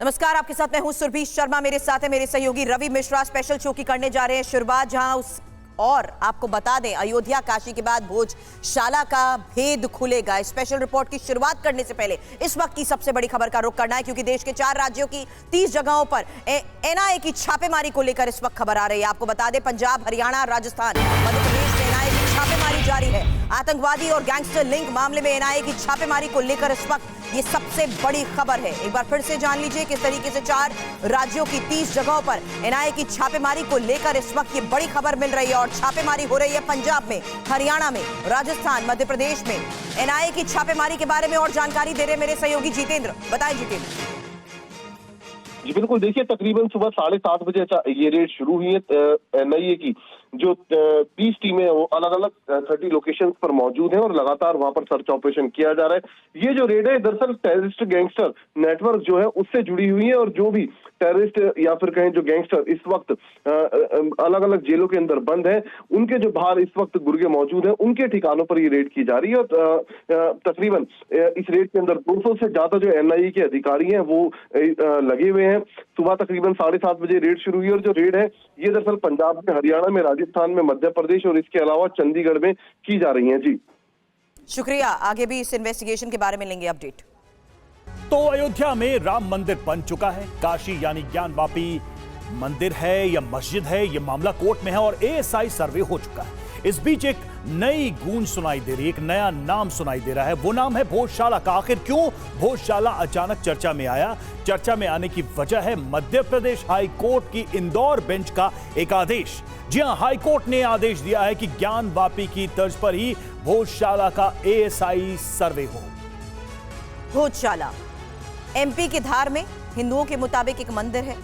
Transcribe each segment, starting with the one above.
नमस्कार, आपके साथ मैं हूं सुरभि शर्मा। मेरे साथ है मेरे सहयोगी रवि मिश्रा। स्पेशल शो की करने जा रहे हैं शुरुआत, जहां और आपको बता दें, अयोध्या काशी के बाद भोजशाला का भेद खुलेगा। स्पेशल रिपोर्ट की शुरुआत करने से पहले इस वक्त की सबसे बड़ी खबर का रुख करना है, क्योंकि देश के 4 राज्यों की 30 जगहों पर एनआईए की छापेमारी को लेकर इस वक्त खबर आ रही है। आपको बता दें, पंजाब, हरियाणा, राजस्थान, मध्य प्रदेश में एनआईए की छापेमारी जारी है। आतंकवादी और गैंगस्टर लिंक मामले में एनआईए की छापेमारी को लेकर इस वक्त ये सबसे बड़ी खबर है। एक बार फिर से जान लीजिए किस तरीके से 4 राज्यों की 30 जगहों पर एनआईए की छापेमारी को लेकर इस वक्त ये बड़ी खबर मिल रही है। और छापेमारी हो रही है पंजाब में, हरियाणा में, राजस्थान, मध्य प्रदेश में। एनआईए की छापेमारी के बारे में और जानकारी दे रहे मेरे सहयोगी जितेंद्र। बताएं जितेंद्र। जी बिल्कुल, देखिए तकरीबन सुबह 7:30 बजे ये रेड शुरू हुई है। एनआईए की जो 30 टीमें हैं वो अलग अलग 30 लोकेशंस पर मौजूद हैं और लगातार वहां पर सर्च ऑपरेशन किया जा रहा है। ये जो रेड है दरअसल टेररिस्ट गैंगस्टर नेटवर्क जो है उससे जुड़ी हुई है, और जो भी टेररिस्ट या फिर कहें जो गैंगस्टर इस वक्त अलग अलग जेलों के अंदर बंद है, उनके जो बाहर इस वक्त गुर्गे मौजूद हैं, उनके ठिकानों पर ये रेड की जा रही है। और तकरीबन इस रेड के अंदर 200 से ज्यादा जो एनआईए के अधिकारी हैं वो लगे हुए हैं। सुबह तकरीबन 7:30 बजे रेड शुरू हुई, और जो रेड है ये दरअसल पंजाब में, हरियाणा में, राजस्थान में, मध्य प्रदेश और इसके अलावा चंडीगढ़ में की जा रही है। जी शुक्रिया। आगे भी इस इन्वेस्टिगेशन के बारे में लेंगे अपडेट। तो अयोध्या में राम मंदिर बन चुका है। काशी यानी ज्ञानवापी मंदिर है या मस्जिद है, यह मामला कोर्ट में है और एएसआई सर्वे हो चुका है। इस बीच एक नई गूंज सुनाई दे रही है, एक नया नाम सुनाई दे रहा है। वो नाम है भोजशाला का। आखिर क्यों भोजशाला अचानक चर्चा में आया? चर्चा में आने की वजह है मध्य प्रदेश हाई कोर्ट की इंदौर बेंच का एक आदेश। जी हां, हाई कोर्ट ने आदेश दिया है कि ज्ञानवापी की तर्ज पर ही भोजशाला का एएसआई सर्वे हो। भोजशाला एमपी के धार में हिंदुओं के मुताबिक एक मंदिर है,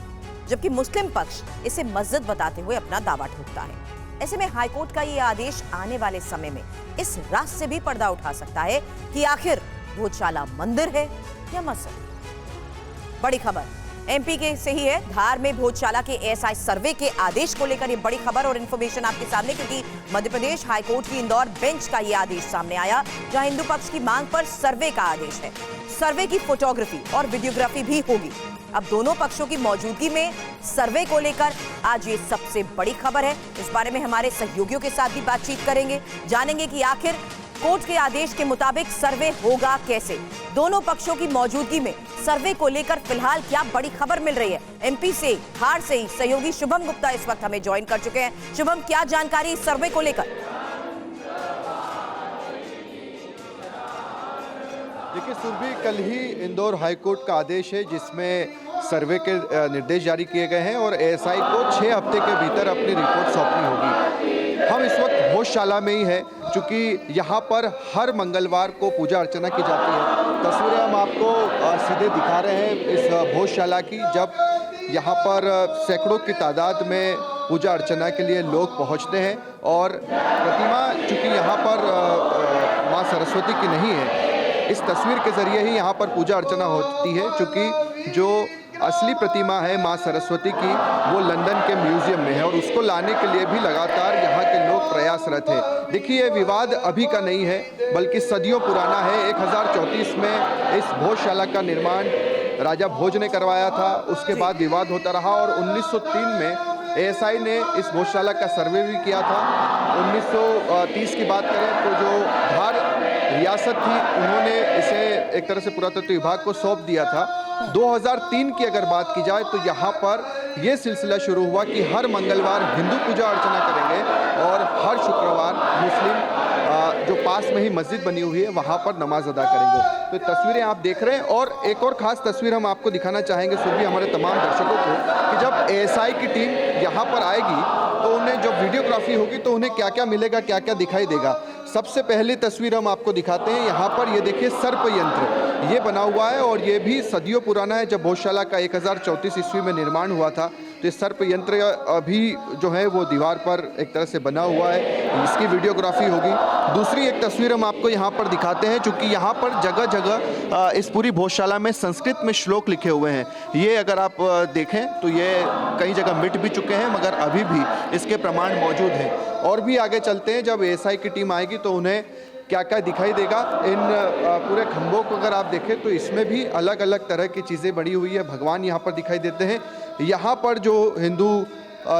जबकि मुस्लिम पक्ष इसे मस्जिद बताते हुए अपना दावा ठोकता है। ऐसे में हाईकोर्ट का यह आदेश आने वाले समय में इस राज से भी पर्दा उठा सकता है कि आखिर भोजशाला मंदिर है या मस्जिद। बड़ी खबर एमपी के से ही है। धार में भोजशाला के एएसआई सर्वे के आदेश को लेकर ये बड़ी खबर और इंफॉर्मेशन आपके सामने, क्योंकि मध्य प्रदेश हाईकोर्ट की इंदौर बेंच का ये आदेश सामने आया, जहां हिंदू पक्ष की मांग पर सर्वे का आदेश है। सर्वे की फोटोग्राफी और वीडियोग्राफी भी होगी। अब दोनों पक्षों की मौजूदगी में सर्वे को लेकर आज ये सबसे बड़ी खबर है। इस बारे में हमारे सहयोगियों के साथ भी बातचीत करेंगे, जानेंगे कि आखिर कोर्ट के आदेश के मुताबिक सर्वे होगा कैसे। दोनों पक्षों की मौजूदगी में सर्वे को लेकर फिलहाल क्या बड़ी खबर मिल रही है? एमपी से, धार से ही सहयोगी शुभम गुप्ता इस वक्त हमें ज्वाइन कर चुके हैं। शुभम, क्या जानकारी इस सर्वे को लेकर? देखिए सुरभि, कल ही इंदौर हाईकोर्ट का आदेश है जिसमें सर्वे के निर्देश जारी किए गए हैं और एएसआई को 6 हफ्ते के भीतर अपनी रिपोर्ट सौंपनी होगी। हम इस वक्त भोजशाला में ही हैं, चूँकि यहाँ पर हर मंगलवार को पूजा अर्चना की जाती है। तस्वीरें हम आपको सीधे दिखा रहे हैं इस भोजशाला की, जब यहाँ पर सैकड़ों की तादाद में पूजा अर्चना के लिए लोग पहुँचते हैं। और प्रतिमा चूँकि यहाँ पर माँ सरस्वती की नहीं है, इस तस्वीर के जरिए ही यहाँ पर पूजा अर्चना होती है, क्योंकि जो असली प्रतिमा है माँ सरस्वती की वो लंदन के म्यूजियम में है और उसको लाने के लिए भी लगातार यहाँ के लोग प्रयासरत हैं। देखिए, ये विवाद अभी का नहीं है, बल्कि सदियों पुराना है। 1034 में इस भोजशाला का निर्माण राजा भोज ने करवाया था, उसके बाद विवाद होता रहा और 1903 में एएसआई ने इस भोजशाला का सर्वे भी किया था। 1930 की बात करें तो जो धार रियासत थी, उन्होंने इसे एक तरह से पुरातत्व विभाग को सौंप दिया था। 2003 की अगर बात की जाए तो यहाँ पर यह सिलसिला शुरू हुआ कि हर मंगलवार हिंदू पूजा अर्चना करेंगे और हर शुक्रवार मुस्लिम जो पास में ही मस्जिद बनी हुई है वहाँ पर नमाज अदा करेंगे। तो तस्वीरें आप देख रहे हैं, और एक और ख़ास तस्वीर हम आपको दिखाना चाहेंगे सुबह हमारे तमाम दर्शकों को, कि जब एएसआई की टीम यहाँ पर आएगी तो उन्हें जब वीडियोग्राफी होगी तो उन्हें क्या क्या मिलेगा, क्या क्या दिखाई देगा। सबसे पहली तस्वीर हम आपको दिखाते हैं। यहाँ पर ये देखिए सर्प यंत्र ये बना हुआ है और ये भी सदियों पुराना है। जब भोजशाला का 1034 ईस्वी में निर्माण हुआ था तो ये सर्प यंत्र अभी जो है वो दीवार पर एक तरह से बना हुआ है, इसकी वीडियोग्राफी होगी। दूसरी एक तस्वीर हम आपको यहाँ पर दिखाते हैं, चूँकि यहाँ पर जगह जगह इस पूरी भोजशाला में संस्कृत में श्लोक लिखे हुए हैं। ये अगर आप देखें तो ये कई जगह मिट भी चुके हैं, मगर अभी भी इसके प्रमाण मौजूद हैं। और भी आगे चलते हैं, जब एएसआई की टीम आएगी तो उन्हें क्या क्या दिखाई देगा। इन पूरे खंभों को अगर आप देखें तो इसमें भी अलग अलग तरह की चीज़ें बनी हुई है। भगवान यहाँ पर दिखाई देते हैं। यहाँ पर जो हिंदू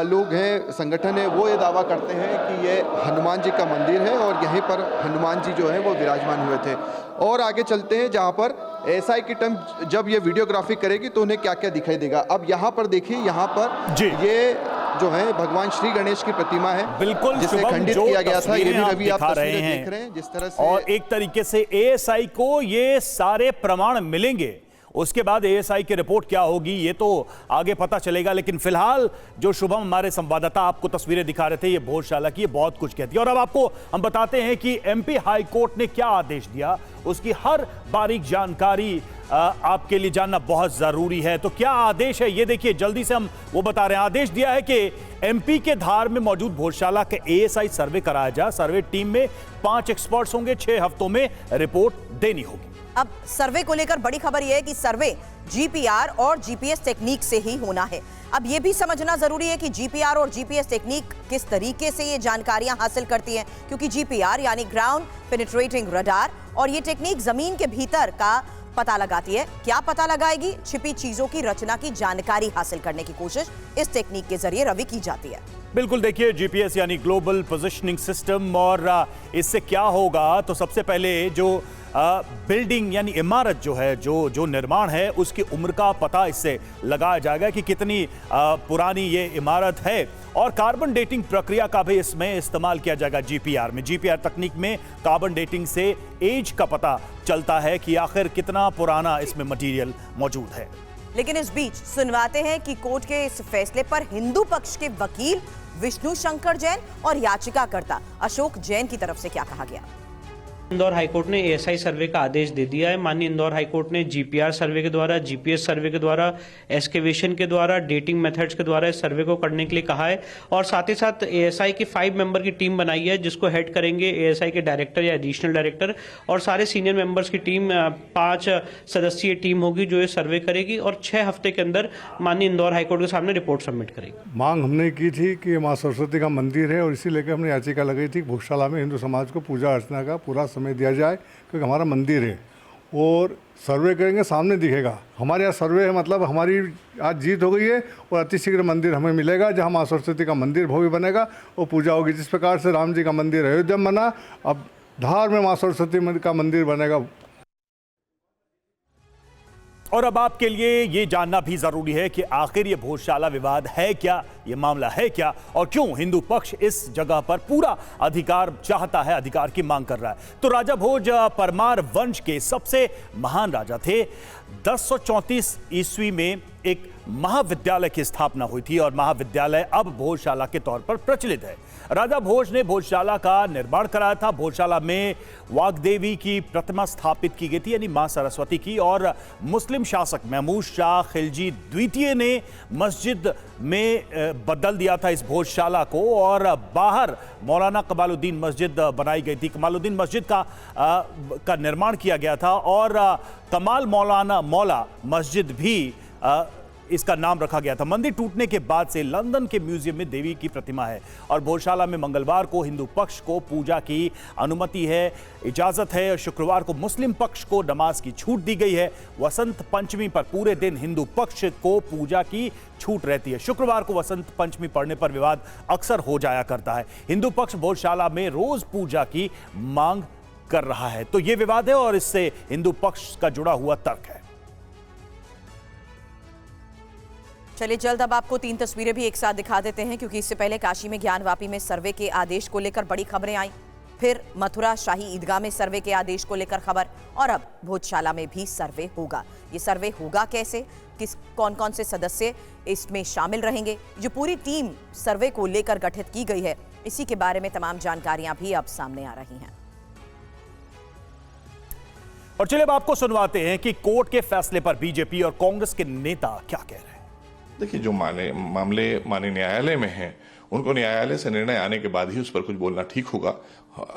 लोग हैं, संगठन है, वो ये दावा करते हैं कि ये हनुमान जी का मंदिर है और यहीं पर हनुमान जी जो है वो विराजमान हुए थे। और आगे चलते हैं जहाँ पर एएसआई की टीम जब ये वीडियोग्राफी करेगी तो उन्हें क्या क्या दिखाई देगा। अब यहाँ पर देखिए, यहाँ पर ये जो है भगवान श्री गणेश की प्रतिमा है, बिल्कुल जिसे खंडित किया गया था। ये भी रवि आप दिखा तस्वीरें देख रहे हैं जिस तरह से, और एक तरीके से एएसआई को ये सारे प्रमाण मिलेंगे। उसके बाद एएसआई की रिपोर्ट क्या होगी ये तो आगे पता चलेगा, लेकिन फिलहाल जो शुभम हमारे संवाददाता आपको तस्वीरें दिखा रहे थे ये भोजशाला की, ये बहुत कुछ कहती है। और अब आपको हम बताते हैं कि एमपी हाई कोर्ट ने क्या आदेश दिया, उसकी हर बारीक जानकारी आपके लिए जानना बहुत जरूरी है। तो क्या आदेश है ये देखिए, जल्दी से हम वो बता रहे हैं। आदेश दिया है कि एमपी के धार में मौजूद भोजशाला के एएसआई सर्वे कराया जाए। सर्वे टीम में 5 एक्सपर्ट्स होंगे, 6 हफ्तों में रिपोर्ट देनी होगी। अब सर्वे को लेकर बड़ी खबर यह है कि सर्वे जीपीआर और जीपीएस टेक्निक से ही होना है। अब यह भी समझना जरूरी है कि जीपीआर और जीपीएस टेक्निक किस तरीके से ये जानकारियां हासिल करती हैं, क्योंकि जीपीआर यानी ग्राउंड पेनिट्रेटिंग रडार और ये टेक्निक जमीन के भीतर का पता लगाती है। क्या पता लगाएगी? छिपी चीजों की रचना की जानकारी हासिल करने की कोशिश इस टेक्निक के जरिए रवि की जाती है। बिल्कुल, देखिए जीपीएस यानी ग्लोबल पोजिशनिंग सिस्टम, और इससे क्या होगा तो सबसे पहले जो बिल्डिंग यानी इमारत जो है, जो निर्माण है, उसकी उम्र का पता इससे लगाया जाएगा कि कितनी पुरानी ये इमारत है। और कार्बन डेटिंग प्रक्रिया का भी इसमें इस्तेमाल किया जाएगा जीपीआर में। जीपीआर तकनीक में कार्बन डेटिंग से एज का पता चलता है कि आखिर कितना पुराना इसमें मटेरियल मौजूद है। लेकिन इस बीच सुनवाते हैं कि कोर्ट के इस फैसले पर हिंदू पक्ष के वकील विष्णु शंकर जैन और याचिकाकर्ता अशोक जैन की तरफ से क्या कहा गया। इंदौर हाईकोर्ट ने एएसआई सर्वे का आदेश दे दिया है। माननीय इंदौर हाईकोर्ट ने जीपीआर सर्वे के द्वारा, जीपीएस सर्वे के द्वारा, एक्सकेवेशन के द्वारा, डेटिंग मेथड्स के द्वारा इस सर्वे को करने के लिए कहा है। और साथ ही साथ एएसआई की 5 मेंबर की टीम बनाई है, जिसको हेड करेंगे एएसआई के डायरेक्टर या एडिशनल डायरेक्टर, और सारे सीनियर मेंबर्स की टीम 5 सदस्यीय टीम होगी जो ये सर्वे करेगी और 6 हफ्ते के अंदर माननीय इंदौर हाईकोर्ट के सामने रिपोर्ट सबमिट करेगी। मांग हमने की थी कि माँ सरस्वती का मंदिर है और इसी लेकर हमने याचिका लगाई थी भोजशाला में हिंदू समाज को पूजा अर्चना का पूरा समय दिया जाए, क्योंकि हमारा मंदिर है। और सर्वे करेंगे, सामने दिखेगा। हमारे यहाँ सर्वे है, मतलब हमारी आज जीत हो गई है और अतिशीघ्र मंदिर हमें मिलेगा जहाँ माँ सरस्वती का मंदिर भव्य बनेगा और पूजा होगी। जिस प्रकार से राम जी का मंदिर अयोध्या में बना, अब धार में माँ सरस्वती का मंदिर बनेगा। और अब आपके लिए ये जानना भी जरूरी है कि आखिर ये भोजशाला विवाद है क्या, ये मामला है क्या, और क्यों हिंदू पक्ष इस जगह पर पूरा अधिकार चाहता है, अधिकार की मांग कर रहा है। तो राजा भोज परमार वंश के सबसे महान राजा थे। 1034 ईस्वी में एक महाविद्यालय की स्थापना हुई थी और महाविद्यालय अब भोजशाला के तौर पर प्रचलित है। राजा भोज ने भोजशाला का निर्माण कराया था। भोजशाला में वाग्देवी की प्रतिमा स्थापित की गई थी, यानी मां सरस्वती की, और मुस्लिम शासक महमूद शाह खिलजी द्वितीय ने मस्जिद में बदल दिया था इस भोजशाला को, और बाहर मौलाना कमालुद्दीन मस्जिद बनाई गई थी। कमालुद्दीन मस्जिद का निर्माण किया गया था और कमाल मौला मस्जिद भी इसका नाम रखा गया था। मंदिर टूटने के बाद से लंदन के म्यूजियम में देवी की प्रतिमा है और भोजशाला में मंगलवार को हिंदू पक्ष को पूजा की अनुमति है, इजाजत है। शुक्रवार को मुस्लिम पक्ष को नमाज की छूट दी गई है। वसंत पंचमी पर पूरे दिन हिंदू पक्ष को पूजा की छूट रहती है। शुक्रवार को वसंत पंचमी पड़ने पर विवाद अक्सर हो जाया करता है। हिंदू पक्ष भोजशाला में रोज पूजा की मांग कर रहा है, तो यह विवाद है और इससे हिंदू पक्ष का जुड़ा हुआ तर्क है। चलिए जल्द अब आपको 3 तस्वीरें भी एक साथ दिखा देते हैं, क्योंकि इससे पहले काशी में ज्ञानवापी में सर्वे के आदेश को लेकर बड़ी खबरें आई, फिर मथुरा शाही ईदगाह में सर्वे के आदेश को लेकर खबर, और अब भोजशाला में भी सर्वे होगा। ये सर्वे होगा कैसे, कौन कौन से सदस्य इसमें शामिल रहेंगे, जो पूरी टीम सर्वे को लेकर गठित की गई है, इसी के बारे में तमाम जानकारियां भी अब सामने आ रही हैं। और चलिए अब आपको सुनवाते हैं कि कोर्ट के फैसले पर बीजेपी और कांग्रेस के नेता क्या कह रहे हैं। देखिए, जो मामले माननीय न्यायालय में हैं, उनको न्यायालय से निर्णय आने के बाद ही उस पर कुछ बोलना ठीक होगा।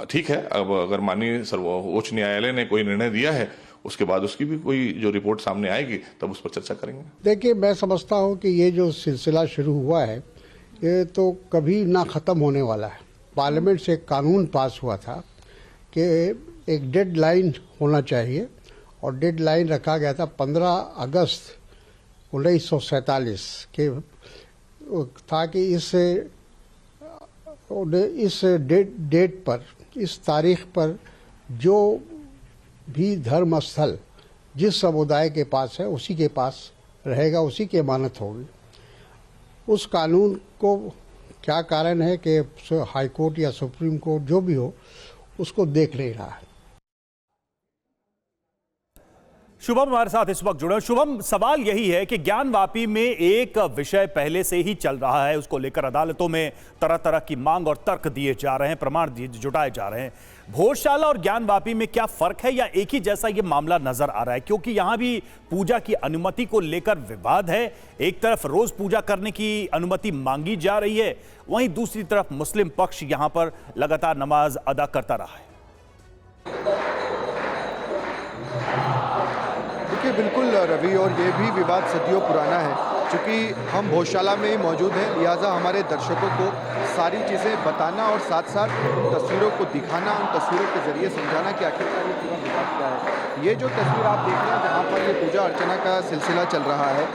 ठीक है, अब अगर माननीय सर्वोच्च न्यायालय ने कोई निर्णय दिया है, उसके बाद उसकी भी कोई जो रिपोर्ट सामने आएगी तब उस पर चर्चा करेंगे। देखिए, मैं समझता हूँ कि ये जो सिलसिला शुरू हुआ है ये तो कभी ना ख़त्म होने वाला है। पार्लियामेंट से एक कानून पास हुआ था कि एक डेडलाइन होना चाहिए और डेडलाइन रखा गया था 15 अगस्त 1947 के, ताकि इस डेट पर, इस तारीख पर जो भी धर्म स्थल जिस समुदाय के पास है उसी के पास रहेगा, उसी की अमानत होगी। उस कानून को क्या कारण है कि हाई कोर्ट या सुप्रीम कोर्ट जो भी हो उसको देख नहीं रहा है। शुभम हमारे साथ इस वक्त जुड़े। शुभम, सवाल यही है कि ज्ञानवापी में एक विषय पहले से ही चल रहा है, उसको लेकर अदालतों में तरह तरह की मांग और तर्क दिए जा रहे हैं, प्रमाण जुटाए जा रहे हैं। भोजशाला और ज्ञानवापी में क्या फर्क है या एक ही जैसा ये मामला नजर आ रहा है? क्योंकि यहां भी पूजा की अनुमति को लेकर विवाद है। एक तरफ रोज पूजा करने की अनुमति मांगी जा रही है, वहीं दूसरी तरफ मुस्लिम पक्ष यहां पर लगातार नमाज अदा करता रहा है। देखिए बिल्कुल रवि, और ये भी विवाद सदियों पुराना है। चूँकि हम भोजशाला में ही मौजूद हैं, लिहाजा हमारे दर्शकों को सारी चीज़ें बताना और साथ साथ तस्वीरों को दिखाना, उन तस्वीरों के जरिए समझाना कि आखिरकार ये पूरा विवाद क्या है। ये जो तस्वीर आप देख रहे हैं जहाँ पर ये पूजा अर्चना का सिलसिला चल रहा है,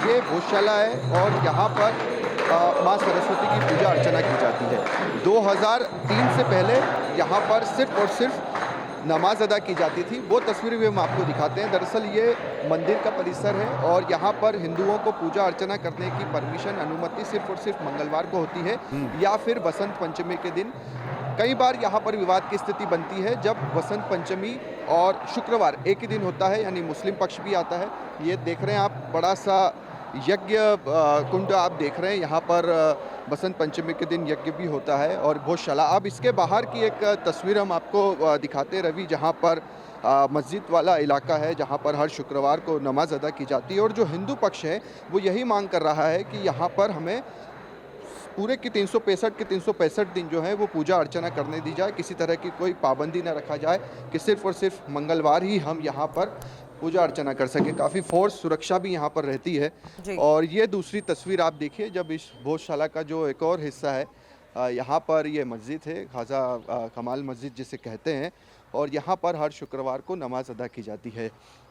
ये भोजशाला है और यहाँ पर माँ सरस्वती की पूजा अर्चना की जाती है। 2003 से पहले यहाँ पर सिर्फ और सिर्फ नमाज अदा की जाती थी। वो तस्वीरें भी हम आपको दिखाते हैं। दरअसल ये मंदिर का परिसर है और यहाँ पर हिंदुओं को पूजा अर्चना करने की परमिशन, अनुमति सिर्फ और सिर्फ मंगलवार को होती है या फिर बसंत पंचमी के दिन। कई बार यहाँ पर विवाद की स्थिति बनती है जब बसंत पंचमी और शुक्रवार एक ही दिन होता है, यानी मुस्लिम पक्ष भी आता है। ये देख रहे हैं आप, बड़ा सा यज्ञ कुंड आप देख रहे हैं, यहाँ पर बसंत पंचमी के दिन यज्ञ भी होता है। और भोजशाला, अब इसके बाहर की एक तस्वीर हम आपको दिखाते हैं रवि, जहाँ पर मस्जिद वाला इलाका है, जहाँ पर हर शुक्रवार को नमाज अदा की जाती है। और जो हिंदू पक्ष है वो यही मांग कर रहा है कि यहाँ पर हमें पूरे की 365 दिन जो है वो पूजा अर्चना करने दी जाए, किसी तरह की कोई पाबंदी न रखा जाए कि सिर्फ और सिर्फ मंगलवार ही हम यहाँ पर पूजा अर्चना कर सके। काफ़ी फोर्स, सुरक्षा भी यहाँ पर रहती है। और ये दूसरी तस्वीर आप देखिए, जब इस भोजशाला का जो एक और हिस्सा है, यहाँ पर ये मस्जिद है, खाजा कमाल मस्जिद जिसे कहते हैं, और यहाँ पर हर शुक्रवार को नमाज अदा की जाती है।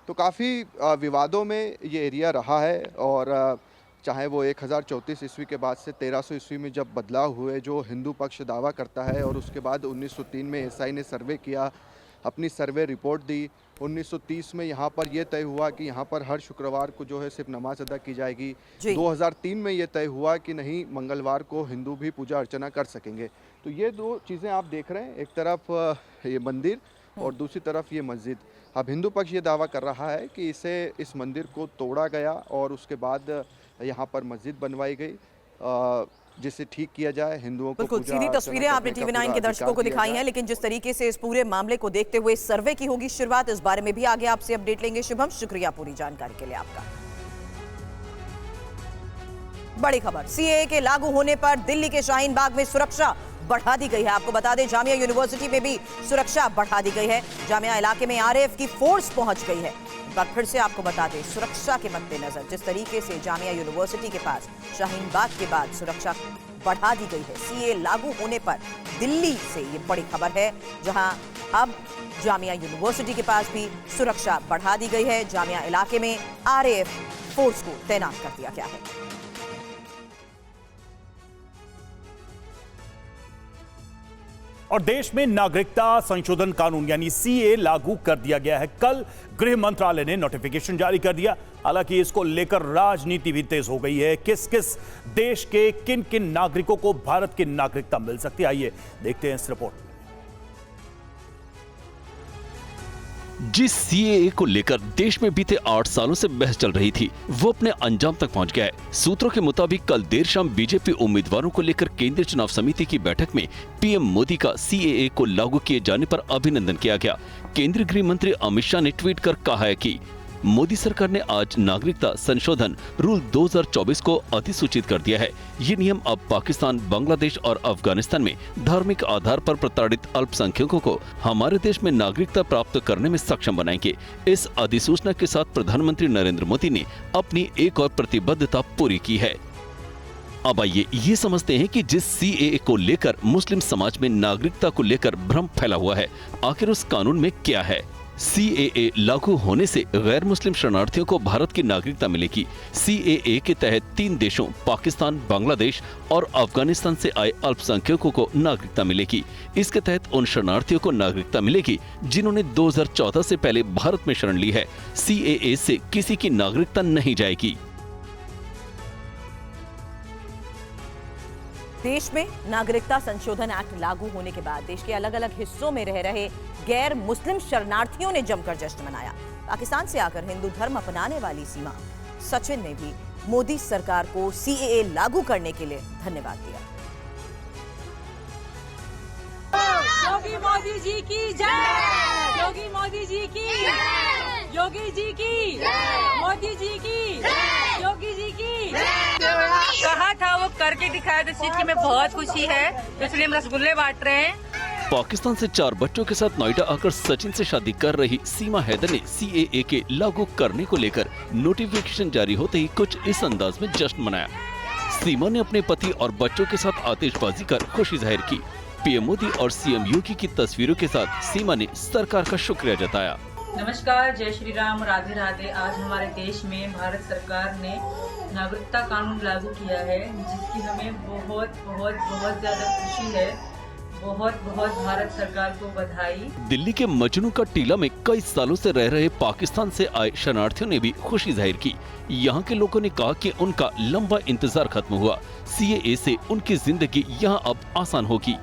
तो काफ़ी विवादों में ये एरिया रहा है। और चाहे वो 1034 ईस्वी के बाद से 1300 ईस्वी में जब बदलाव हुए, जो हिंदू पक्ष दावा करता है, और उसके बाद 1903 में एसआई ने सर्वे किया, अपनी सर्वे रिपोर्ट दी। 1930 में यहाँ पर यह तय हुआ कि यहाँ पर हर शुक्रवार को जो है सिर्फ नमाज अदा की जाएगी। 2003 में ये तय हुआ कि नहीं, मंगलवार को हिंदू भी पूजा अर्चना कर सकेंगे। तो ये दो चीज़ें आप देख रहे हैं, एक तरफ ये मंदिर और दूसरी तरफ ये मस्जिद। अब हिंदू पक्ष ये दावा कर रहा है कि इस मंदिर को तोड़ा गया और उसके बाद यहाँ पर मस्जिद बनवाई गई, जिसे ठीक किया जाए, हिंदुओं को। बिल्कुल, सीधी तस्वीरें आपने TV9 के दर्शकों को दिखाई हैं, लेकिन जिस तरीके से इस पूरे मामले को देखते हुए सर्वे की होगी शुरुआत, इस बारे में भी आगे आपसे अपडेट लेंगे। शुभम, शुक्रिया पूरी जानकारी के लिए आपका। बड़ी खबर, सीएए के लागू होने पर दिल्ली के शाहीन बाग में सुरक्षा बढ़ा दी गई है। आपको बता दें, जामिया यूनिवर्सिटी में भी सुरक्षा बढ़ा दी गई है। जामिया इलाके में आरएएफ की फोर्स पहुंच गई है। एक बार फिर से आपको बता दें, सुरक्षा के मद्देनजर जिस तरीके से जामिया यूनिवर्सिटी के पास शाहीन बाग के बाद सुरक्षा बढ़ा दी गई है। सीएए लागू होने पर दिल्ली से ये बड़ी खबर है, जहां अब जामिया यूनिवर्सिटी के पास भी सुरक्षा बढ़ा दी गई है। जामिया इलाके में आरएएफ फोर्स को तैनात कर दिया गया है। और देश में नागरिकता संशोधन कानून यानी सीए लागू कर दिया गया है। कल गृह मंत्रालय ने नोटिफिकेशन जारी कर दिया। हालांकि इसको लेकर राजनीति भी तेज हो गई है। किस किस देश के किन किन नागरिकों को भारत की नागरिकता मिल सकती है, आइए देखते हैं इस रिपोर्ट में। जिस सीएए को लेकर देश में बीते 8 सालों से बहस चल रही थी, वो अपने अंजाम तक पहुंच गया है। सूत्रों के मुताबिक कल देर शाम बीजेपी उम्मीदवारों को लेकर केंद्रीय चुनाव समिति की बैठक में पीएम मोदी का सीएए को लागू किए जाने पर अभिनंदन किया गया। केंद्रीय गृह मंत्री अमित शाह ने ट्वीट कर कहा है कि मोदी सरकार ने आज नागरिकता संशोधन रूल 2024 को अधिसूचित कर दिया है। ये नियम अब पाकिस्तान, बांग्लादेश और अफगानिस्तान में धार्मिक आधार पर प्रताड़ित अल्पसंख्यकों को हमारे देश में नागरिकता प्राप्त करने में सक्षम बनाएंगे। इस अधिसूचना के साथ प्रधानमंत्री नरेंद्र मोदी ने अपनी एक और प्रतिबद्धता पूरी की है। अब आइए ये समझते हैं कि जिस सीएए को लेकर मुस्लिम समाज में नागरिकता को लेकर भ्रम फैला हुआ है, आखिर उस कानून में क्या है। सीएए लागू होने से गैर मुस्लिम शरणार्थियों को भारत की नागरिकता मिलेगी। सीएए के तहत 3 देशों पाकिस्तान, बांग्लादेश और अफगानिस्तान से आए अल्पसंख्यकों को नागरिकता मिलेगी। इसके तहत उन शरणार्थियों को नागरिकता मिलेगी जिन्होंने 2014 से पहले भारत में शरण ली है। सीएए से किसी की नागरिकता नहीं जाएगी। देश में नागरिकता संशोधन एक्ट लागू होने के बाद देश के अलग अलग हिस्सों में रह रहे गैर मुस्लिम शरणार्थियों ने जमकर जश्न मनाया। पाकिस्तान से आकर हिंदू धर्म अपनाने वाली सीमा सचिन ने भी मोदी सरकार को सीएए लागू करने के लिए धन्यवाद दिया। योगी मोदी जी की जय, योगी मोदी जी की, योगी जी की, मोदी जी की, योगी जी की। कहा था वो करके दिखाया, तो इस चीज की में बहुत खुशी है, इसलिए हम रसगुल्ले बांट रहे हैं। पाकिस्तान से 4 बच्चों के साथ नोएडा आकर सचिन से शादी कर रही सीमा हैदर ने सीएए के लागू करने को लेकर नोटिफिकेशन जारी होते ही कुछ इस अंदाज में जश्न मनाया। सीमा ने अपने पति और बच्चों के साथ आतिशबाजी कर खुशी जाहिर की। पीएम मोदी और सीएम योगी की तस्वीरों के साथ सीमा ने सरकार का शुक्रिया जताया। नमस्कार, जय श्री राम, राधे राधे। आज हमारे देश में भारत सरकार ने नागरिकता कानून लागू किया है, जिसकी हमें बहुत बहुत बहुत ज्यादा खुशी है। बहुत बहुत भारत सरकार को बधाई। दिल्ली के मजनू का टीला में कई सालों से रह रहे पाकिस्तान से आए शरणार्थियों ने भी खुशी जाहिर की। यहाँ के लोगों ने कहा कि उनका लंबा इंतजार खत्म हुआ। सीएए से उनकी जिंदगी यहाँ अब आसान होगी।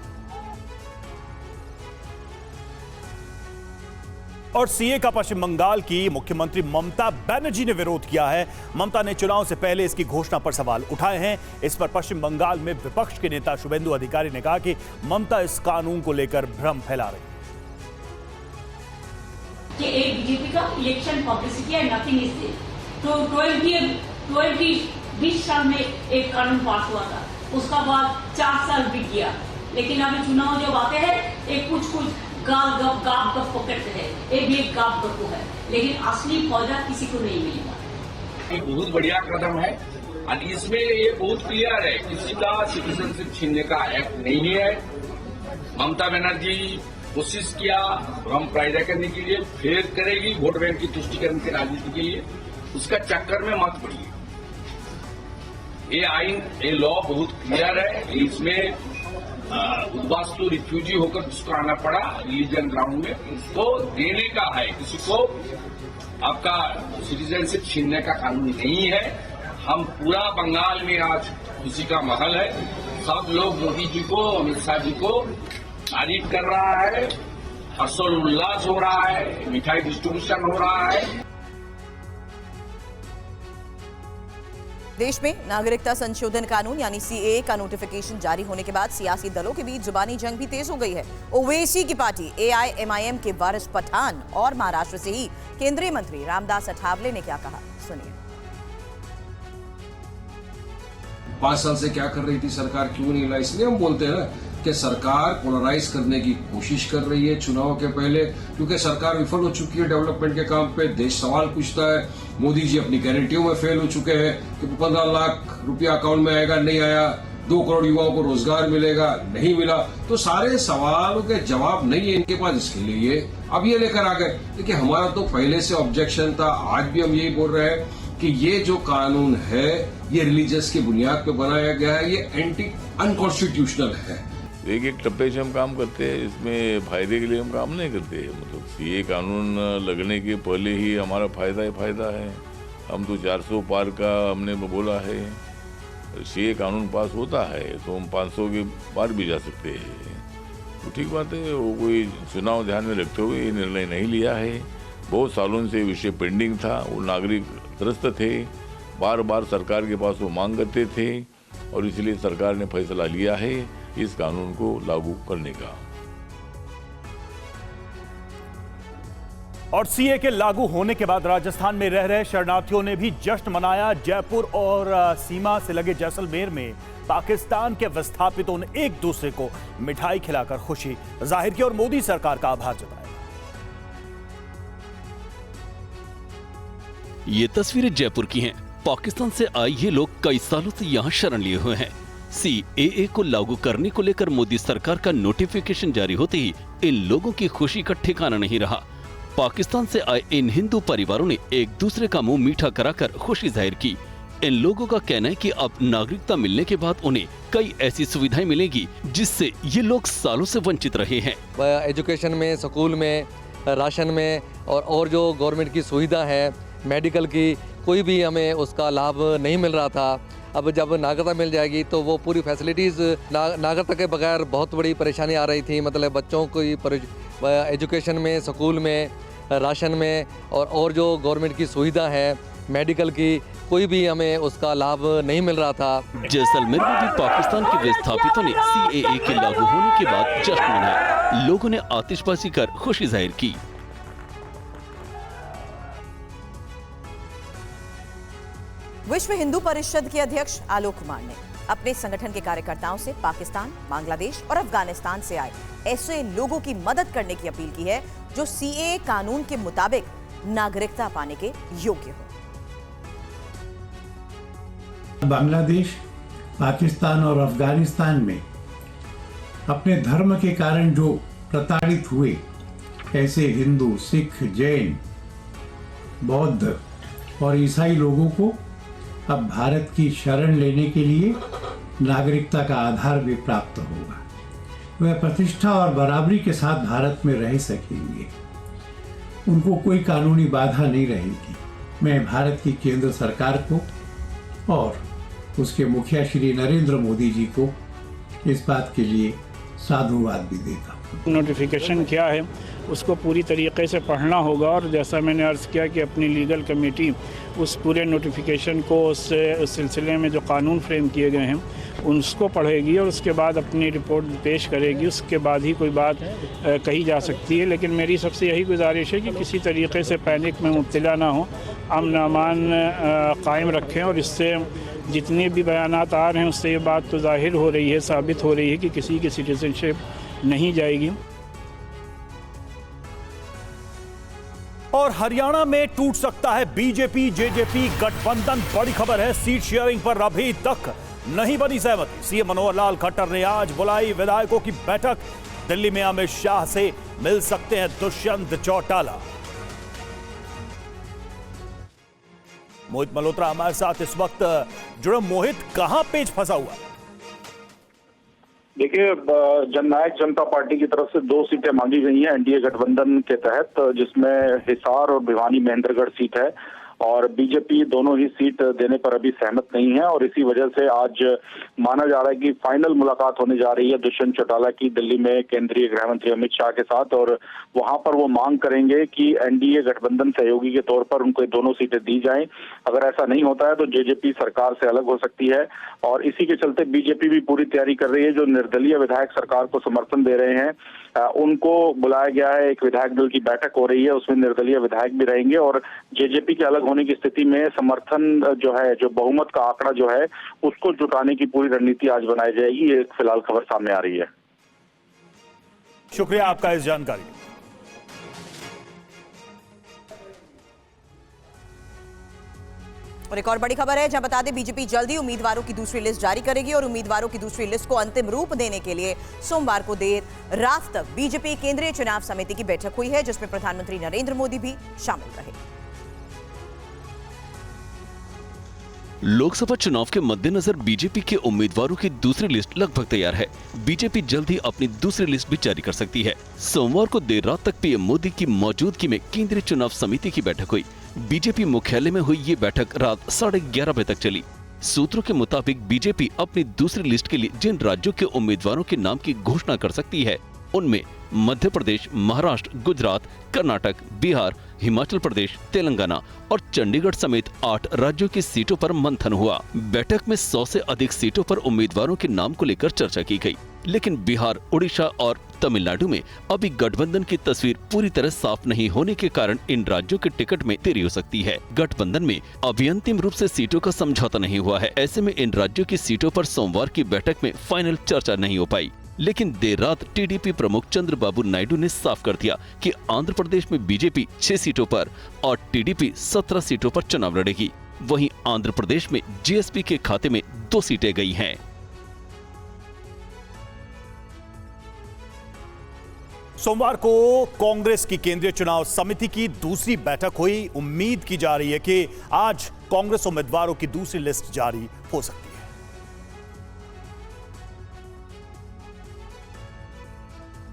और सीए का पश्चिम बंगाल की मुख्यमंत्री ममता बनर्जी ने विरोध किया है। ममता ने चुनाव से पहले इसकी घोषणा पर सवाल उठाए हैं। इस पर पश्चिम बंगाल में विपक्ष के नेता शुभेंदु अधिकारी ने कहा कि ममता इस कानून को लेकर भ्रम फैला रही है। एक बीजेपी का इलेक्शन पब्लिसिटी है, नथिंग इज देयर। तो 20 साल में एक कानून पास हुआ था, उसका बाद 4 साल बीत गया, लेकिन अभी चुनाव जब आते हैं एक कुछ गाप गप पकड़ते हैं, एक भी एक गाप गप है, लेकिन असली पौधा किसी को नहीं मिलेगा। एक बहुत बढ़िया कदम है और इसमें ये बहुत क्लियर है, किसी का सिटीजनशिप छीनने का एक्ट नहीं है। ममता बनर्जी कोशिश किया भ्रम पैदा करने के लिए, फिर करेगी वोट बैंक की तुष्टिकरण की राजनीति के लिए, उसका चक्कर में मत पड़िए। ये आइन, ये लॉ बहुत क्लियर है। इसमें उद्वास्तु रिफ्यूजी होकर जिसको आना पड़ा रिलीजन ग्राउंड में, उसको देने का है। किसी को आपका सिटीजनशिप छीनने का कानून नहीं है। हम पूरा बंगाल में आज खुशी का माहौल है। सब लोग मोदी जी को, अमित शाह जी को तारीफ कर रहा है, हर्षोल्लास हो रहा है, मिठाई डिस्ट्रीब्यूशन हो रहा है। देश में नागरिकता संशोधन कानून यानी सीएए का नोटिफिकेशन जारी होने के बाद सियासी दलों के बीच जुबानी जंग भी तेज हो गई है। ओवैसी की पार्टी एआईएमआईएम के वारिस पठान और महाराष्ट्र से ही केंद्रीय मंत्री रामदास अठावले ने क्या कहा, सुनिए। 5 साल से क्या कर रही थी सरकार, क्यों नहीं ला? इसलिए हम बोलते हैं ना कि सरकार पोलराइज करने की कोशिश कर रही है चुनाव के पहले, क्योंकि सरकार विफल हो चुकी है डेवलपमेंट के काम पे। देश सवाल पूछता है, मोदी जी अपनी गारंटियों में फेल हो चुके हैं कि 15 लाख रुपया अकाउंट में आएगा, नहीं आया। 2 करोड़ युवाओं को रोजगार मिलेगा, नहीं मिला। तो सारे सवालों के जवाब नहीं है इनके पास, इसके लिए ये अब ये लेकर आ गए। देखिए, हमारा तो पहले से ऑब्जेक्शन था, आज भी हम यही बोल रहे हैं कि ये जो कानून है ये रिलीजियस की बुनियाद पे बनाया गया है, ये एंटी अनकॉन्स्टिट्यूशनल है। एक टप्पे से हम काम करते हैं, इसमें फायदे के लिए हम काम नहीं करते। मतलब सीए कानून लगने के पहले ही हमारा फायदा ही फायदा है। हम तो 400 पार का हमने बोला है। सीए कानून पास होता है तो हम 500 के पार भी जा सकते हैं। तो ठीक बात है, वो कोई चुनाव ध्यान में रखते हुए ये निर्णय नहीं लिया है। बहुत सालों से विषय पेंडिंग था, वो नागरिक त्रस्त थे, बार बार सरकार के पास वो मांग करते थे और इसलिए सरकार ने फैसला लिया है इस कानून को लागू करने का। और सीए के लागू होने के बाद राजस्थान में रह रहे शरणार्थियों ने भी जश्न मनाया। जयपुर और सीमा से लगे जैसलमेर में पाकिस्तान के विस्थापितों ने एक दूसरे को मिठाई खिलाकर खुशी जाहिर की और मोदी सरकार का आभार जताया। ये तस्वीरें जयपुर की हैं। पाकिस्तान से आए ये लोग कई सालों से यहाँ शरण लिए हुए हैं। CAA को लागू करने को लेकर मोदी सरकार का नोटिफिकेशन जारी होते ही इन लोगों की खुशी का ठिकाना नहीं रहा। पाकिस्तान से आए इन हिंदू परिवारों ने एक दूसरे का मुंह मीठा कराकर खुशी जाहिर की। इन लोगों का कहना है कि अब नागरिकता मिलने के बाद उन्हें कई ऐसी सुविधाएं मिलेगी जिससे ये लोग सालों से वंचित रहे हैं। एजुकेशन में, स्कूल में, राशन में और जो गवर्नमेंट की सुविधा है, मेडिकल की, कोई भी हमें उसका लाभ नहीं मिल रहा था। अब जब नागरिकता मिल जाएगी तो वो पूरी फैसिलिटीज़ नागरिकता के बगैर बहुत बड़ी परेशानी आ रही थी। मतलब बच्चों को एजुकेशन में, स्कूल में, राशन में और जो गवर्नमेंट की सुविधा है, मेडिकल की, कोई भी हमें उसका लाभ नहीं मिल रहा था। जैसलमेर में भी पाकिस्तान के विस्थापितों ने CAA के लागू होने के बाद जश्न मनाया। लोगों ने आतिशबाजी कर खुशी जाहिर की। विश्व हिंदू परिषद के अध्यक्ष आलोक कुमार ने अपने संगठन के कार्यकर्ताओं से पाकिस्तान, बांग्लादेश और अफगानिस्तान से आए ऐसे लोगों की मदद करने की अपील की है जो CAA कानून के मुताबिक नागरिकता पाने के योग्य हो। बांग्लादेश, पाकिस्तान और अफगानिस्तान में अपने धर्म के कारण जो प्रताड़ित हुए ऐसे हिंदू, सिख, जैन, बौद्ध और ईसाई लोगों को अब भारत की शरण लेने के लिए नागरिकता का आधार भी प्राप्त होगा। वह प्रतिष्ठा और बराबरी के साथ भारत में रह सकेंगे। उनको कोई कानूनी बाधा नहीं रहेगी। मैं भारत की केंद्र सरकार को और उसके मुखिया श्री नरेंद्र मोदी जी को इस बात के लिए साधुवाद भी देता हूँ। नोटिफिकेशन क्या है उसको पूरी तरीके से पढ़ना होगा और जैसा मैंने अर्ज़ किया कि अपनी लीगल कमेटी उस पूरे नोटिफिकेशन को उस सिलसिले में जो कानून फ्रेम किए गए हैं उसको पढ़ेगी और उसके बाद अपनी रिपोर्ट पेश करेगी। उसके बाद ही कोई बात कही जा सकती है। लेकिन मेरी सबसे यही गुजारिश है कि किसी तरीके से पैनिक में मुब्तला ना हो, अमन अमान कायम रखें। और इससे जितने भी बयानात आ रहे हैं उससे ये बात तो जाहिर हो रही है, साबित हो रही है कि किसी की सिटीजनशिप नहीं जाएगी। और हरियाणा में टूट सकता है बीजेपी जेजेपी गठबंधन। बड़ी खबर है, सीट शेयरिंग पर अभी तक नहीं बनी सहमति। सीएम मनोहर लाल खट्टर ने आज बुलाई विधायकों की बैठक। दिल्ली में अमित शाह से मिल सकते हैं दुष्यंत चौटाला। मोहित मल्होत्रा हमारे साथ इस वक्त जुड़े। मोहित, कहां पेच फंसा हुआ है? देखिए, जननायक जनता पार्टी की तरफ से 2 सीटें मांगी गई हैं एनडीए गठबंधन के तहत, जिसमें हिसार और भिवानी महेंद्रगढ़ सीट है और बीजेपी दोनों ही सीट देने पर अभी सहमत नहीं है। और इसी वजह से आज माना जा रहा है कि फाइनल मुलाकात होने जा रही है दुष्यंत चौटाला की दिल्ली में केंद्रीय गृह मंत्री अमित शाह के साथ। और वहां पर वो मांग करेंगे कि एनडीए गठबंधन सहयोगी के तौर पर उनको 2 सीटें दी जाएं। अगर ऐसा नहीं होता है तो जेजेपी सरकार से अलग हो सकती है। और इसी के चलते बीजेपी भी पूरी तैयारी कर रही है। जो निर्दलीय विधायक सरकार को समर्थन दे रहे हैं उनको बुलाया गया है। एक विधायक दल की बैठक हो रही है, उसमें निर्दलीय विधायक भी रहेंगे। और जेजेपी के अलग होने की स्थिति में समर्थन जो है, जो बहुमत का आंकड़ा जो है, उसको जुटाने की पूरी रणनीति आज बनाई जाएगी। ये फिलहाल खबर सामने आ रही है। शुक्रिया आपका इस जानकारी। और एक और बड़ी खबर है, जहां बता दें बीजेपी जल्दी उम्मीदवारों की दूसरी लिस्ट जारी करेगी और उम्मीदवारों की दूसरी लिस्ट को अंतिम रूप देने के लिए सोमवार को देर रात तक बीजेपी केंद्रीय चुनाव समिति की बैठक हुई है, जिसमें प्रधानमंत्री नरेंद्र मोदी भी शामिल रहे। लोकसभा चुनाव के मद्देनजर बीजेपी के उम्मीदवारों की दूसरी लिस्ट लगभग तैयार है। बीजेपी जल्द ही अपनी दूसरी लिस्ट भी जारी कर सकती है। सोमवार को देर रात तक पीएम मोदी की मौजूदगी में केंद्रीय चुनाव समिति की बैठक हुई। बीजेपी मुख्यालय में हुई ये बैठक रात 11:30 बजे तक चली। सूत्रों के मुताबिक बीजेपी अपनी दूसरी लिस्ट के लिए जिन राज्यों के उम्मीदवारों के नाम की घोषणा कर सकती है उनमें मध्य प्रदेश, महाराष्ट्र, गुजरात, कर्नाटक, बिहार, हिमाचल प्रदेश, तेलंगाना और चंडीगढ़ समेत 8 राज्यों की सीटों पर मंथन हुआ। बैठक में 100 से अधिक सीटों पर उम्मीदवारों के नाम को लेकर चर्चा की गई। लेकिन बिहार, उड़ीसा और तमिलनाडु में अभी गठबंधन की तस्वीर पूरी तरह साफ नहीं होने के कारण इन राज्यों के टिकट में देरी हो सकती है। गठबंधन में अभी अंतिम रूप से सीटों का समझौता नहीं हुआ है। ऐसे में इन राज्यों की सीटों पर सोमवार की बैठक में फाइनल चर्चा नहीं हो पाई। लेकिन देर रात टीडीपी प्रमुख चंद्रबाबू नायडू ने साफ कर दिया कि आंध्र प्रदेश में बीजेपी 6 सीटों पर और टीडीपी 17 सीटों पर चुनाव लड़ेगी। वहीं आंध्र प्रदेश में जेएसपी के खाते में 2 सीटें गई हैं। सोमवार को कांग्रेस की केंद्रीय चुनाव समिति की दूसरी बैठक हुई। उम्मीद की जा रही है कि आज कांग्रेस उम्मीदवारों की दूसरी लिस्ट जारी हो सकती है।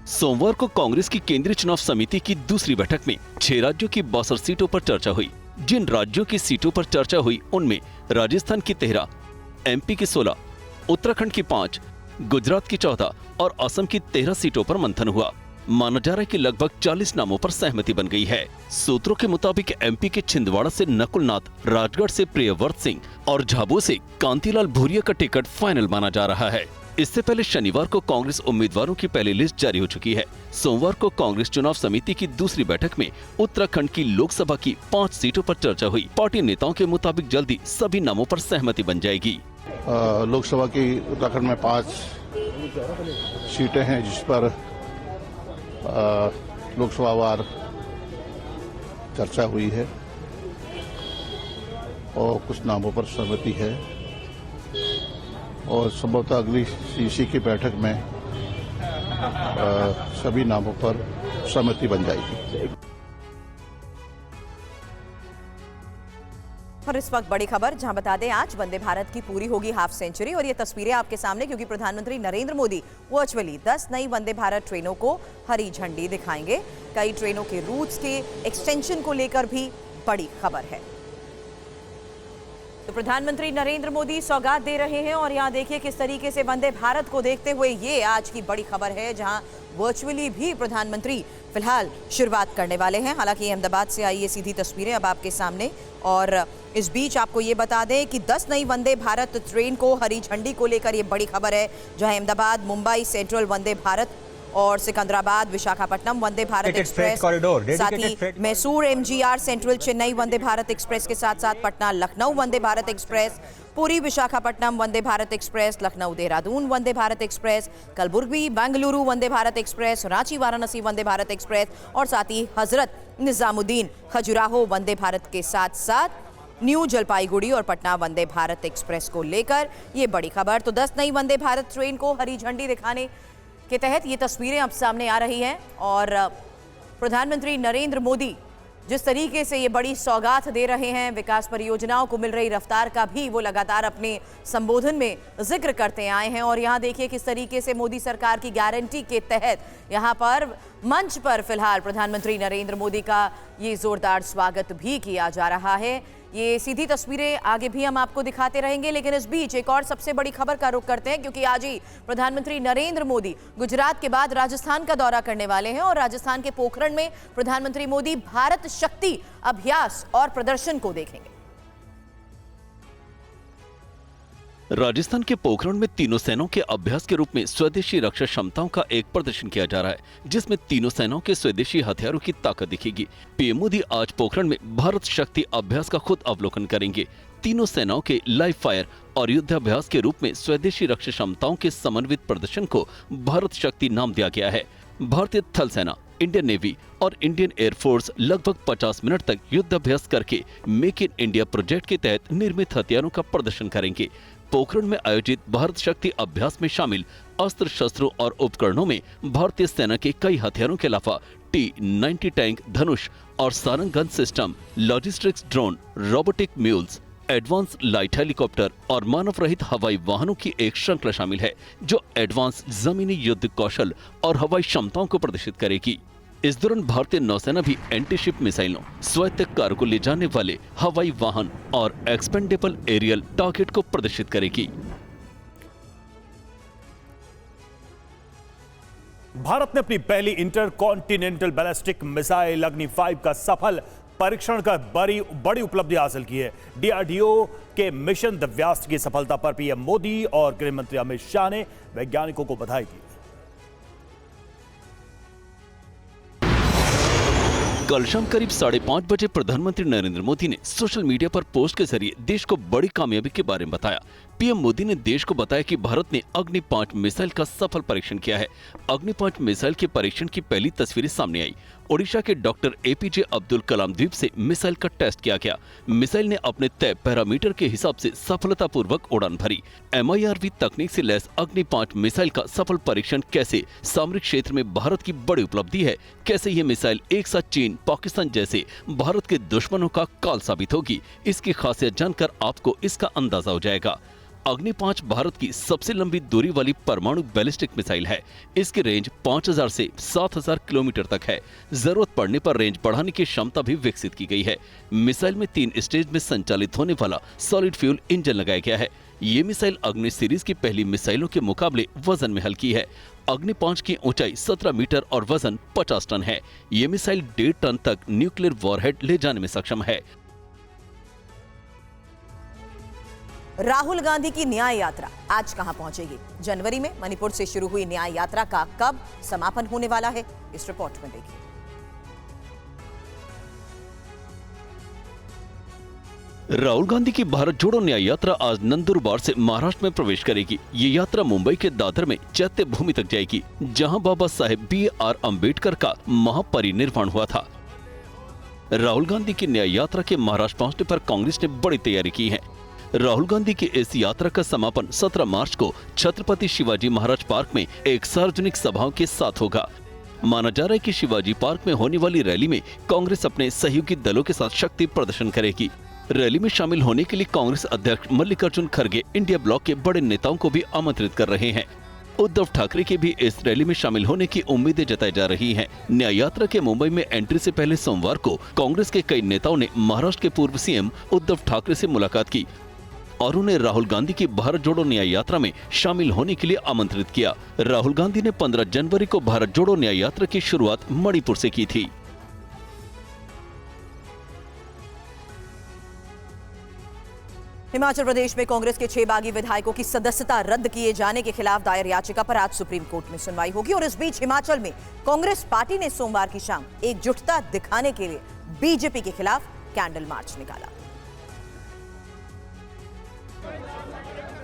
सोमवार को कांग्रेस की केंद्रीय चुनाव समिति की दूसरी बैठक में 6 राज्यों की 62 सीटों पर चर्चा हुई। जिन राज्यों की सीटों पर चर्चा हुई उनमें राजस्थान की 13, एमपी की 16, उत्तराखंड की 5, गुजरात की 14 और असम की 13 सीटों पर मंथन हुआ। माना जा रहा है कि लगभग 40 नामों पर सहमति बन गई है। सूत्रों के मुताबिक एमपी के छिंदवाड़ा से नकुल नाथ, राजगढ़ से प्रियव्रत सिंह और झाबुआ से कांतिलाल भूरिया का टिकट फाइनल माना जा रहा है। इससे पहले शनिवार को कांग्रेस उम्मीदवारों की पहली लिस्ट जारी हो चुकी है। सोमवार को कांग्रेस चुनाव समिति की दूसरी बैठक में उत्तराखंड की लोकसभा की 5 सीटों पर चर्चा हुई। पार्टी नेताओं के मुताबिक जल्दी सभी नामों पर सहमति बन जाएगी। लोकसभा की उत्तराखंड में 5 सीटें हैं जिस पर लोकसभा वार चर्चा हुई है और कुछ नामों पर सहमति है और संभवतः अगली सीसी की बैठक में सभी नामों पर सहमति बन जाएगी। और इस वक्त बड़ी खबर जहां बता दें आज वंदे भारत की पूरी होगी हाफ सेंचुरी और ये तस्वीरें आपके सामने क्योंकि प्रधानमंत्री नरेंद्र मोदी वर्चुअली 10 नई वंदे भारत ट्रेनों को हरी झंडी दिखाएंगे। कई ट्रेनों के रूट्स के एक्सटेंशन को लेकर भी बड़ी खबर है। तो प्रधानमंत्री नरेंद्र मोदी सौगात दे रहे हैं और यहाँ देखिए किस तरीके से वंदे भारत को देखते हुए ये आज की बड़ी खबर है जहां वर्चुअली भी प्रधानमंत्री फिलहाल शुरुआत करने वाले हैं। हालांकि अहमदाबाद से आई ये सीधी तस्वीरें अब आपके सामने और इस बीच आपको ये बता दें कि 10 नई वंदे भारत ट्रेन को हरी झंडी को लेकर ये बड़ी खबर है जहां अहमदाबाद, मुंबई सेंट्रल वंदे भारत और सिकंदराबाद, विशाखापट्टनम वंदे भारत एक्सप्रेस, साथ ही Mysore MGR central Chennai Vande Bharat express के साथ साथ Patna Lucknow Vande Bharat express, Puri Visakhapatnam Vande Bharat express, Lucknow Dehradun Vande Bharat express, Kalaburagi Bengaluru Vande Bharat express, Ranchi Varanasi Vande Bharat express और साथ ही हजरत निजामुद्दीन खजुराहो वंदे भारत के साथ साथ न्यू जलपाईगुड़ी और पटना वंदे भारत एक्सप्रेस को लेकर ये बड़ी खबर। तो 10 नई वंदे भारत ट्रेन को हरी झंडी दिखाने के तहत ये तस्वीरें अब सामने आ रही हैं और प्रधानमंत्री नरेंद्र मोदी जिस तरीके से ये बड़ी सौगात दे रहे हैं, विकास परियोजनाओं को मिल रही रफ्तार का भी वो लगातार अपने संबोधन में जिक्र करते आए हैं। और यहाँ देखिए किस तरीके से मोदी सरकार की गारंटी के तहत यहाँ पर मंच पर फिलहाल प्रधानमंत्री नरेंद्र मोदी का ये जोरदार स्वागत भी किया जा रहा है। ये सीधी तस्वीरें आगे भी हम आपको दिखाते रहेंगे, लेकिन इस बीच एक और सबसे बड़ी खबर का रुख करते हैं क्योंकि आज ही प्रधानमंत्री नरेंद्र मोदी गुजरात के बाद राजस्थान का दौरा करने वाले हैं और राजस्थान के पोखरण में प्रधानमंत्री मोदी भारत शक्ति अभ्यास और प्रदर्शन को देखेंगे। राजस्थान के पोखरण में तीनों सेनाओं के अभ्यास के रूप में स्वदेशी रक्षा क्षमताओं का एक प्रदर्शन किया जा रहा है, जिसमें तीनों सेनाओं के स्वदेशी हथियारों की ताकत दिखेगी। पीएम मोदी आज पोखरण में भारत शक्ति अभ्यास का खुद अवलोकन करेंगे। तीनों सेनाओं के लाइव फायर और युद्धाभ्यास के रूप में स्वदेशी रक्षा क्षमताओं के समन्वित प्रदर्शन को भारत शक्ति नाम दिया गया है। भारतीय थल सेना, इंडियन नेवी और इंडियन एयरफोर्स लगभग 50 मिनट तक युद्धाभ्यास करके मेक इन इंडिया प्रोजेक्ट के तहत निर्मित हथियारों का प्रदर्शन करेंगे। पोखरण में आयोजित भारत शक्ति अभ्यास में शामिल अस्त्र शस्त्रों और उपकरणों में भारतीय सेना के कई हथियारों के अलावा T-90 टैंक, धनुष और Sarang gun system, logistics drone, robotic mules, advance light helicopter और मानव रहित हवाई वाहनों की एक श्रृंखला शामिल है जो एडवांस जमीनी युद्ध कौशल और हवाई क्षमताओं को प्रदर्शित करेगी। इस दौरान भारतीय नौसेना भी एंटी शिप मिसाइलों, स्वायत्त कार को ले जाने वाले हवाई वाहन और एक्सपेंडेबल एरियल टारगेट को प्रदर्शित करेगी। भारत ने अपनी पहली इंटरकॉन्टिनेंटल बैलिस्टिक मिसाइल अग्नि 5 का सफल परीक्षण कर बड़ी उपलब्धि हासिल की है। डीआरडीओ के मिशन दिव्यास्त्र की सफलता पर पीएम मोदी और गृह मंत्री अमित शाह ने वैज्ञानिकों को बधाई दी। कल शाम करीब 5:30 बजे प्रधानमंत्री नरेंद्र मोदी ने सोशल मीडिया पर पोस्ट के जरिए देश को बड़ी कामयाबी के बारे में बताया। पीएम मोदी ने देश को बताया कि भारत ने अग्नि 5 मिसाइल का सफल परीक्षण किया है। अग्नि 5 मिसाइल के परीक्षण की पहली तस्वीरें सामने आई ओडिशा के डॉक्टर एपीजे अब्दुल कलाम द्वीप से मिसाइल का टेस्ट किया गया। मिसाइल ने अपने तय पैरामीटर के हिसाब से सफलतापूर्वक उड़ान भरी। MIRV तकनीक से लैस अग्नि 5 मिसाइल का सफल परीक्षण कैसे सामरिक क्षेत्र में भारत की बड़ी उपलब्धि है, कैसे ये मिसाइल एक साथ चीन, पाकिस्तान जैसे भारत के दुश्मनों का काल साबित होगी, इसकी खासियत जानकर आपको इसका अंदाजा हो जाएगा। अग्नि 5 भारत की सबसे लंबी दूरी वाली परमाणु बैलिस्टिक मिसाइल है। इसकी रेंज 5000 से 7000 किलोमीटर तक है। जरूरत पड़ने पर रेंज बढ़ाने की क्षमता भी विकसित की गई है। मिसाइल में 3 स्टेज में संचालित होने वाला सॉलिड फ्यूल इंजन लगाया गया है। ये मिसाइल अग्नि सीरीज की पहली मिसाइलों के मुकाबले वजन में हल्की है। अग्नि 5 की ऊंचाई 17 मीटर और वजन 50 टन है। ये मिसाइल 1.5 टन तक न्यूक्लियर वॉरहेड ले जाने में सक्षम है। राहुल गांधी की न्याय यात्रा आज कहां पहुंचेगी? जनवरी में मणिपुर से शुरू हुई न्याय यात्रा का कब समापन होने वाला है, इस रिपोर्ट में देखिए। राहुल गांधी की भारत जोड़ो न्याय यात्रा आज नंदुरबार से महाराष्ट्र में प्रवेश करेगी। ये यात्रा मुंबई के दादर में चैत्य भूमि तक जाएगी, जहां बाबा साहेब BR अम्बेडकर का महापरिनिर्वाण हुआ था। राहुल गांधी की न्याय यात्रा के महाराष्ट्र पहुंचने पर कांग्रेस ने बड़ी तैयारी की है। राहुल गांधी की इस यात्रा का समापन 17 मार्च को छत्रपति शिवाजी महाराज पार्क में एक सार्वजनिक सभाओं के साथ होगा। माना जा रहा है कि शिवाजी पार्क में होने वाली रैली में कांग्रेस अपने सहयोगी दलों के साथ शक्ति प्रदर्शन करेगी। रैली में शामिल होने के लिए कांग्रेस अध्यक्ष मल्लिकार्जुन खड़गे इंडिया ब्लॉक के बड़े नेताओं को भी आमंत्रित कर रहे हैं। उद्धव ठाकरे के भी इस रैली में शामिल होने की उम्मीदें जताई जा रही हैं। न्याय यात्रा के मुंबई में एंट्री से पहले सोमवार को कांग्रेस के कई नेताओं ने महाराष्ट्र के पूर्व CM उद्धव ठाकरे से मुलाकात की और उन्हें राहुल गांधी की भारत जोड़ो न्याय यात्रा में शामिल होने के लिए आमंत्रित किया। राहुल गांधी ने 15 जनवरी को भारत जोड़ो न्याय यात्रा की शुरुआत मणिपुर से की थी। हिमाचल प्रदेश में कांग्रेस के 6 बागी विधायकों की सदस्यता रद्द किए जाने के खिलाफ दायर याचिका पर आज सुप्रीम कोर्ट में सुनवाई होगी और इस बीच हिमाचल में कांग्रेस पार्टी ने सोमवार की शाम एकजुटता दिखाने के लिए बीजेपी के खिलाफ कैंडल मार्च निकाला।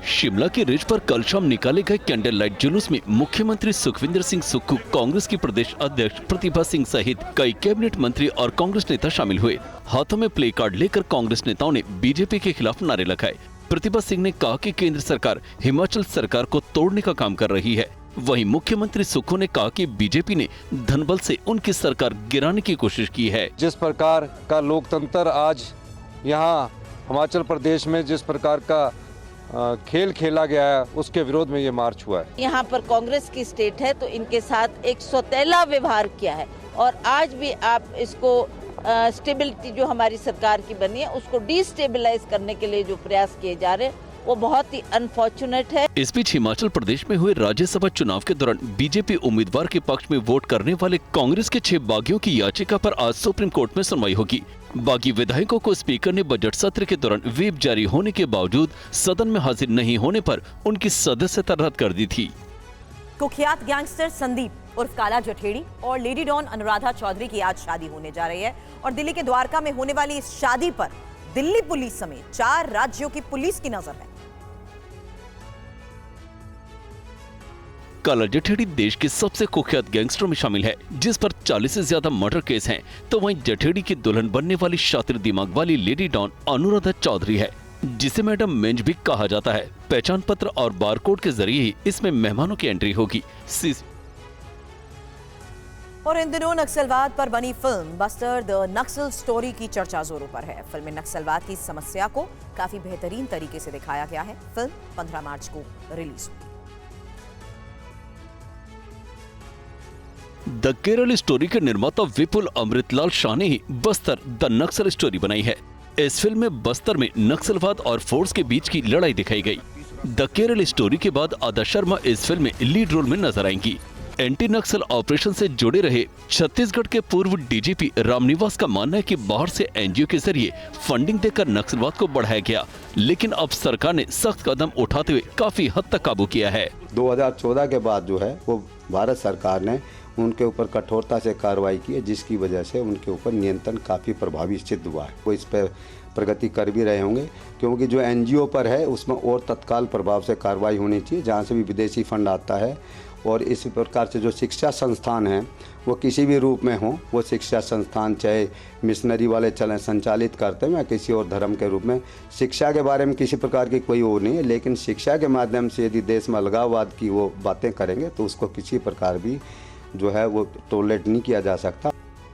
शिमला के रिज पर कल शाम निकाले गए कैंडल लाइट जुलूस में मुख्यमंत्री सुखविंदर सिंह सुक्खू, कांग्रेस की प्रदेश अध्यक्ष प्रतिभा सिंह सहित कई कैबिनेट मंत्री और कांग्रेस नेता शामिल हुए। हाथों में प्ले कार्ड लेकर कांग्रेस नेताओं ने बीजेपी के खिलाफ नारे लगाए। प्रतिभा सिंह ने कहा कि केंद्र सरकार हिमाचल सरकार को तोड़ने का काम कर रही है। वहीं मुख्यमंत्री सुक्खू ने कहा कि बीजेपी ने धनबल से उनकी सरकार गिराने की कोशिश की है। जिस प्रकार का लोकतंत्र आज यहाँ हिमाचल प्रदेश में जिस प्रकार का खेल खेला गया है, उसके विरोध में ये मार्च हुआ है। यहाँ पर कांग्रेस की स्टेट है तो इनके साथ एक सौतेला व्यवहार किया है और आज भी आप इसको स्टेबिलिटी जो हमारी सरकार की बनी है उसको डिस्टेबलाइज करने के लिए जो प्रयास किए जा रहे हैं वो बहुत ही अनफॉर्चुनेट है। इस बीच हिमाचल प्रदेश में हुए राज्यसभा चुनाव के दौरान बीजेपी उम्मीदवार के पक्ष में वोट करने वाले कांग्रेस के 6 बागियों की याचिका पर आज सुप्रीम कोर्ट में सुनवाई होगी। बागी विधायकों को स्पीकर ने बजट सत्र के दौरान व्हिप जारी होने के बावजूद सदन में हाजिर नहीं होने पर उनकी सदस्यता रद्द कर दी थी। कुख्यात गैंगस्टर संदीप उर्फ काला जठेड़ी और लेडी डॉन अनुराधा चौधरी की आज शादी होने जा रही है और दिल्ली के द्वारका में होने वाली इस शादी पर दिल्ली पुलिस समेत 4 राज्यों की पुलिस की नजर है। काला जठेड़ी देश के सबसे कुख्यात गैंगस्टरों में शामिल है, जिस पर 40 से ज्यादा मर्डर केस हैं। तो वहीं जठेड़ी की दुल्हन बनने वाली शातिर दिमाग वाली लेडी डॉन अनुराधा चौधरी है, जिसे मैडम मेंज भी कहा जाता है। पहचान पत्र और बारकोड के जरिए ही इसमें मेहमानों की एंट्री होगी। और इन दिनों नक्सलवाद पर बनी film buster the Naxal story की चर्चा जोरों पर है। फिल्म में नक्सलवाद की समस्या को काफी बेहतरीन तरीके से दिखाया गया है। फिल्म 15 मार्च को रिलीज होगी। द केरल स्टोरी के निर्माता विपुल अमृतलाल शाह ने ही बस्तर द नक्सल स्टोरी बनाई है। इस फिल्म में बस्तर में नक्सलवाद और फोर्स के बीच की लड़ाई दिखाई गई। द केरल स्टोरी के बाद आदा शर्मा इस फिल्म में लीड रोल में नजर आएंगी। एंटी नक्सल ऑपरेशन से जुड़े रहे छत्तीसगढ़ के पूर्व डीजीपी रामनिवास का मानना है कि बाहर से एनजीओ के जरिए फंडिंग देकर नक्सलवाद को बढ़ाया गया, लेकिन अब सरकार ने सख्त कदम उठाते हुए काफी हद तक काबू किया है। 2014 के बाद जो है वो भारत सरकार ने उनके ऊपर कठोरता से कार्रवाई की है, जिसकी वजह से उनके ऊपर नियंत्रण काफ़ी प्रभावी सिद्ध हुआ है। वो इस पर प्रगति कर भी रहे होंगे, क्योंकि जो एनजीओ पर है उसमें और तत्काल प्रभाव से कार्रवाई होनी चाहिए। जहाँ से भी विदेशी फंड आता है और इसी प्रकार से जो शिक्षा संस्थान हैं वो किसी भी रूप में हों, वो शिक्षा संस्थान चाहे मिशनरी वाले चलें संचालित करते हैं या किसी और धर्म के रूप में, शिक्षा के बारे में किसी प्रकार की कोई वो नहीं है। लेकिन शिक्षा के माध्यम से यदि देश में अलगाववाद की वो बातें करेंगे तो उसको किसी प्रकार भी जो है वो टॉलरेट नहीं किया जा सकता।